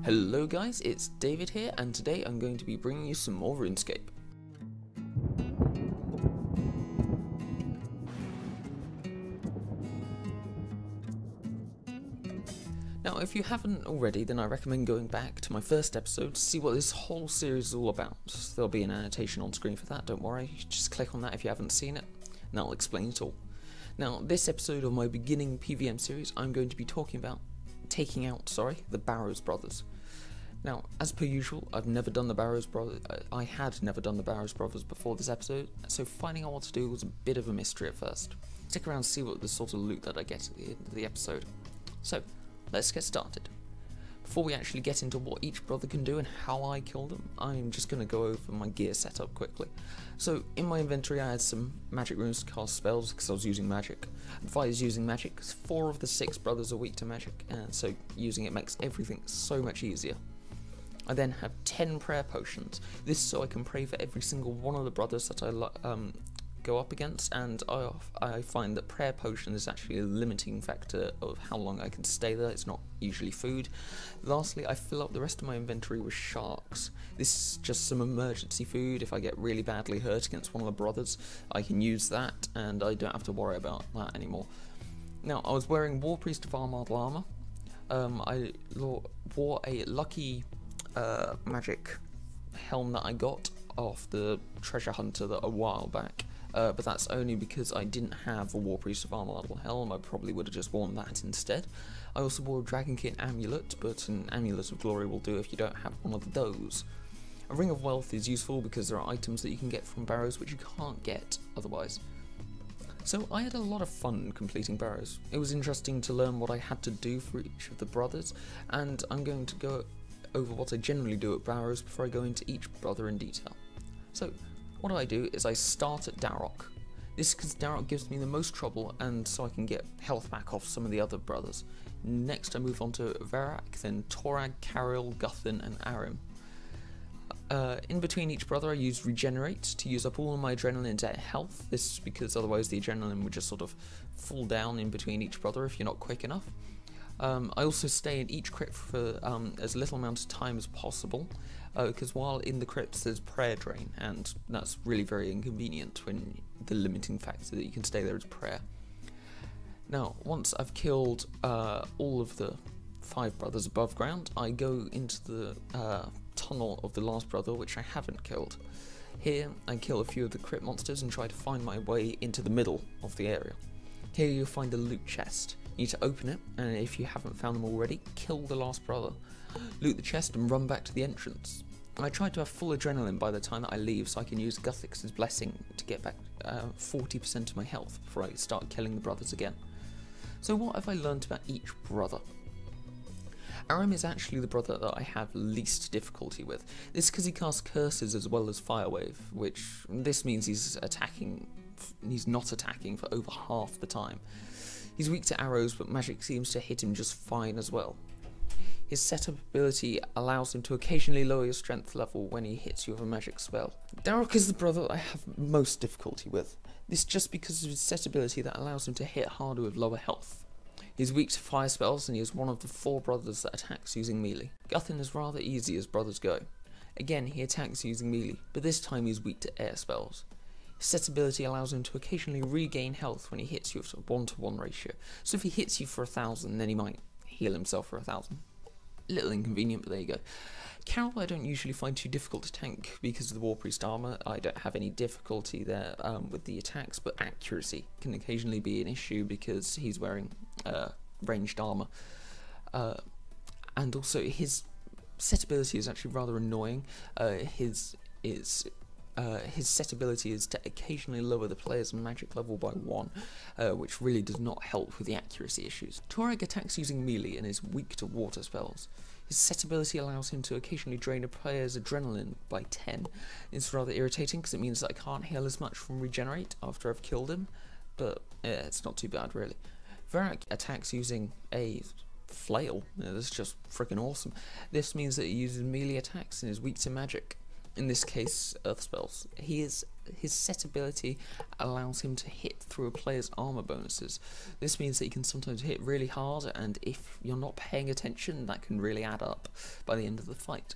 Hello guys, it's David here, and today I'm going to be bringing you some more Runescape. Now, if you haven't already, then I recommend going back to my first episode to see what this whole series is all about. There'll be an annotation on screen for that, don't worry, just click on that if you haven't seen it, and that'll explain it all. Now, this episode of my beginning PvM series, I'm going to be talking about taking out, the Barrows Brothers. Now, as per usual, I've never done the Barrows Brothers. I had never done the Barrows Brothers before this episode, so finding out what to do was a bit of a mystery at first. Stick around to see what the sort of loot that I get at the end of the episode. So, let's get started. Before we actually get into what each brother can do and how I kill them, I'm just going to go over my gear setup quickly. So, in my inventory I had some magic runes to cast spells because I was using magic. If I was using magic, because 4 of the 6 brothers are weak to magic, and so using it makes everything so much easier. I then have 10 prayer potions, this so I can pray for every single one of the brothers that I go up against, and I find that prayer potion is actually a limiting factor of how long I can stay there. It's not usually food. Lastly, I fill up the rest of my inventory with sharks. This is just some emergency food. If I get really badly hurt against one of the brothers, I can use that and I don't have to worry about that anymore. Now, I was wearing War Priest of Armored Armor. I wore a lucky magic helm that I got off the treasure hunter a while back, but that's only because I didn't have a War Priest of Armored helm. I probably would have just worn that instead. I also wore a Dragonkin amulet, but an Amulet of Glory will do if you don't have one of those. A Ring of Wealth is useful because there are items that you can get from Barrows which you can't get otherwise. So I had a lot of fun completing Barrows. It was interesting to learn what I had to do for each of the brothers, and I'm going to go over what I generally do at Barrows before I go into each brother in detail. So, what I do is I start at Darrock. This is because Darrock gives me the most trouble, and so I can get health back off some of the other brothers. Next I move on to Verak, then Torag, Caril, Guthin and Arim. In between each brother I use Regenerate to use up all of my adrenaline to health. This is because otherwise the adrenaline would just sort of fall down in between each brother if you're not quick enough. I also stay in each crypt for as little amount of time as possible, because while in the crypts there's prayer drain, and that's really very inconvenient when the limiting factor that you can stay there is prayer. Now, once I've killed all of the 5 brothers above ground, I go into the tunnel of the last brother, which I haven't killed. Here I kill a few of the crypt monsters and try to find my way into the middle of the area. Here you'll find a loot chest. You need to open it, and if you haven't found them already, kill the last brother, loot the chest and run back to the entrance. I try to have full adrenaline by the time that I leave so I can use Guthix's blessing to get back 40% of my health before I start killing the brothers again. So what have I learned about each brother? Arim is actually the brother that I have least difficulty with. This is because he casts curses as well as Firewave, which this means he's not attacking for over half the time. He's weak to arrows, but magic seems to hit him just fine as well. His setup ability allows him to occasionally lower your strength level when he hits you with a magic spell. Darrock is the brother I have most difficulty with. This just because of his set ability that allows him to hit harder with lower health. He's weak to fire spells, and he is one of the 4 brothers that attacks using melee. Guthin is rather easy as brothers go. Again, he attacks using melee, but this time he's weak to air spells. His set ability allows him to occasionally regain health when he hits you with a 1-to-1 ratio, so if he hits you for 1,000, then he might heal himself for 1,000. A little inconvenient, but there you go. Caril I don't usually find too difficult to tank because of the War Priest armor. I don't have any difficulty there with the attacks, but accuracy can occasionally be an issue because he's wearing ranged armor. And also his set ability is actually rather annoying. His set ability is to occasionally lower the player's magic level by 1, which really does not help with the accuracy issues. Torag attacks using melee and is weak to water spells. His set ability allows him to occasionally drain a player's adrenaline by 10. It's rather irritating because it means that I can't heal as much from Regenerate after I've killed him, but yeah, it's not too bad really. Verak attacks using a flail. Yeah, that's just freaking awesome. This means that he uses melee attacks and is weak to magic. In this case, earth spells. He is his set ability allows him to hit through a player's armor bonuses. This means that he can sometimes hit really hard, and if you're not paying attention, that can really add up by the end of the fight.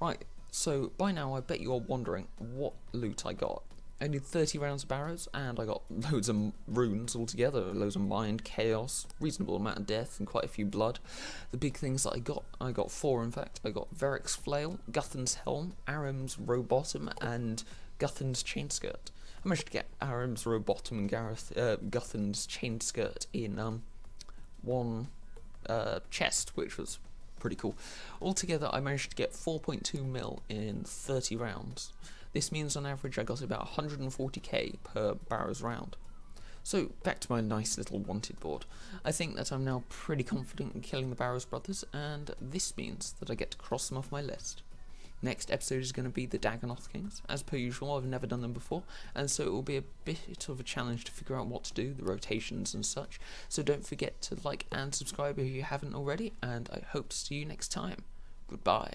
Right, so by now I bet you're wondering what loot I got. I did 30 rounds of Barrows, and I got loads of runes altogether, loads of mind, chaos, reasonable amount of death, and quite a few blood. The big things that I got 4 in fact. I got Veric's Flail, Guthan's Helm, Aram's Rowbottom, and Guthan's Chainskirt. I managed to get Aram's Rowbottom and Guthan's Chainskirt in one chest, which was pretty cool. Altogether, I managed to get 4.2 mil in 30 rounds. This means on average I got about 140k per Barrows round. So back to my nice little wanted board. I think that I'm now pretty confident in killing the Barrows Brothers, and this means that I get to cross them off my list. Next episode is going to be the Dagonoth Kings. As per usual, I've never done them before, and so it will be a bit of a challenge to figure out what to do, the rotations and such. So don't forget to like and subscribe if you haven't already, and I hope to see you next time. Goodbye.